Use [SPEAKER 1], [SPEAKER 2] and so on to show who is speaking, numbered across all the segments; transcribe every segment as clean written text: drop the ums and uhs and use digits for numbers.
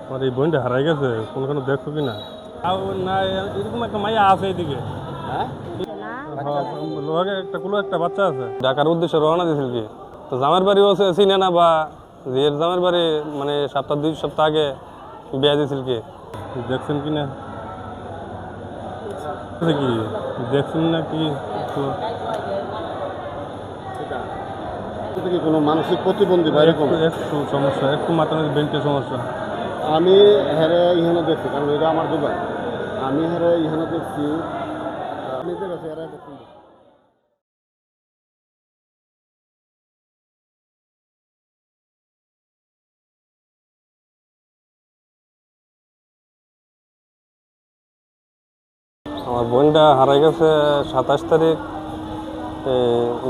[SPEAKER 1] আমার এই বোনটা হারাই গেছে, কোনখানে দেখছো কি না? না, এরকম একটা মাইয়া আছে এদিকে।
[SPEAKER 2] হ্যাঁ
[SPEAKER 1] লোহাকে একটা কুলো একটা বাচ্চা আছে। ঢাকার উদ্দেশ্যে রওনা দিয়েছিল কি, তো জামের বাড়িও চিনে না, বা জিয়ের জামের বাড়ি মানে সপ্তাহ 2 সপ্তাহ আগে বিয়া দিয়েছিল কি, দেখছেন কি না? কি দেখছেন না কি?
[SPEAKER 2] কি কোনো মানসিক প্রতিবন্ধী বা এরকম?
[SPEAKER 1] একটু সমস্যা, একটু মাথা ব্রেনটের সমস্যা।
[SPEAKER 2] আমি হেরে ইহানে দেখছি, কারণ এটা আমার দোকান। আমি হেরে ইহানে দেখছি নিজের কাছে এরা দেখছি।
[SPEAKER 1] আমার বোনটা হারাই গেছে 27 তারিখ।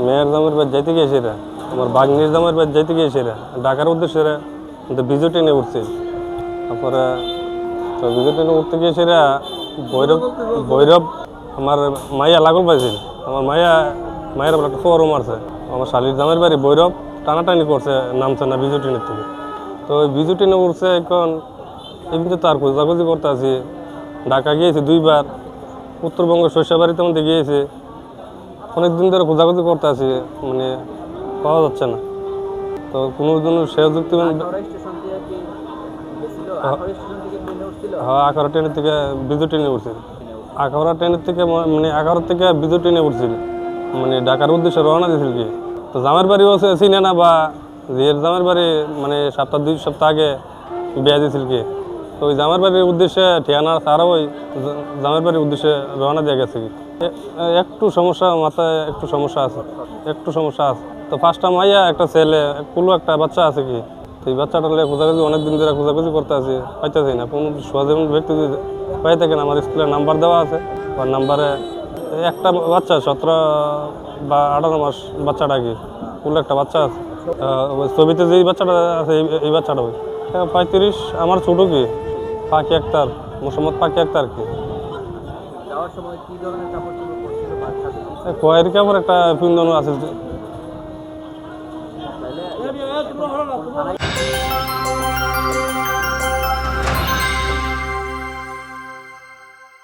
[SPEAKER 1] মেয়ের জামের বাড়ি যাইতে গিয়েছে রে, আমার বাগনির জামের বাড়ি যাইতে গিয়েছে রে, ঢাকার উদ্দেশ্যে রে, বিজু ট্রেনে উঠছে। তারপরে তো বিজু ট্রেনে উঠতে গিয়েছে রে, ভৈরব আমার মাইয়া লাগল পাইছিল। আমার মায়ের বলে একটা ফোয়ারও মারছে। আমার শালির জামের বাড়ি ভৈরব, টানাটানি করছে, নামছে না বিজু ট্রেনের থেকে। তো ওই বিজু ট্রেনে উঠছে, এখন এমনিতে তো আর খোঁজাখুঁজি করতে আছি। ঢাকা গিয়েছি 2বার, উত্তরবঙ্গ শস্যবাড়িতে মধ্যে গিয়েছে। অনেকদিন ধরে খোঁজাখুঁজি করতে আছি, মানে পাওয়া যাচ্ছে না। তো কোনো দিন সহযুক্তি হ্যাঁ, 11 ট্রেনের থেকে বিজু ট্রেনে উঠছিল। 11 ট্রেনের থেকে মানে 11 থেকে বিজু ট্রেনে উঠছিল, মানে ঢাকার উদ্দেশ্যে রওনা দিয়েছিল কি। তো জামের বাড়িও চিনে না, বা জিয়ের জামের বাড়ি মানে সপ্তাহ 2 সপ্তাহ আগে বিয়া দিয়েছিল কি। তো ওই জামের বাড়ির উদ্দেশ্যে ঠিকানা ছাড়াও ওই জামের বাড়ির উদ্দেশ্যে রওনা দিয়ে গেছে কি। একটু সমস্যা, মাথায় একটু সমস্যা আছে, একটু সমস্যা আছে। তো 5টা মাইয়া একটা ছেলে, কুলো একটা বাচ্চা আছে কি। তো এই বাচ্চাটা খোঁজাখুঁজি অনেকদিন ধরে খোঁজাখুঁজি করতে আছি, পাইতেছি না। কোনো সহজীবন ব্যক্তি যদি পাই থাকেন, আমার স্কুলের নাম্বার দেওয়া আছে, বা নাম্বারে একটা বাচ্চা 17 বা 18 মাস বাচ্চাটা কি, কুলো একটা বাচ্চা আছে। ছবিতে যেই বাচ্চাটা আছে এই বাচ্চাটা ওই 35, আমার ছোটো কি পাখি আক্তার, মোহাম্মদ পাখি আক্তার কি।
[SPEAKER 3] যাওয়ার সময় কি ধরনের কাপড় চোপড় পরছিল বা সাথে?
[SPEAKER 1] কয়ের কাপড় একটা পিন্দন আছে।
[SPEAKER 3] তাইলে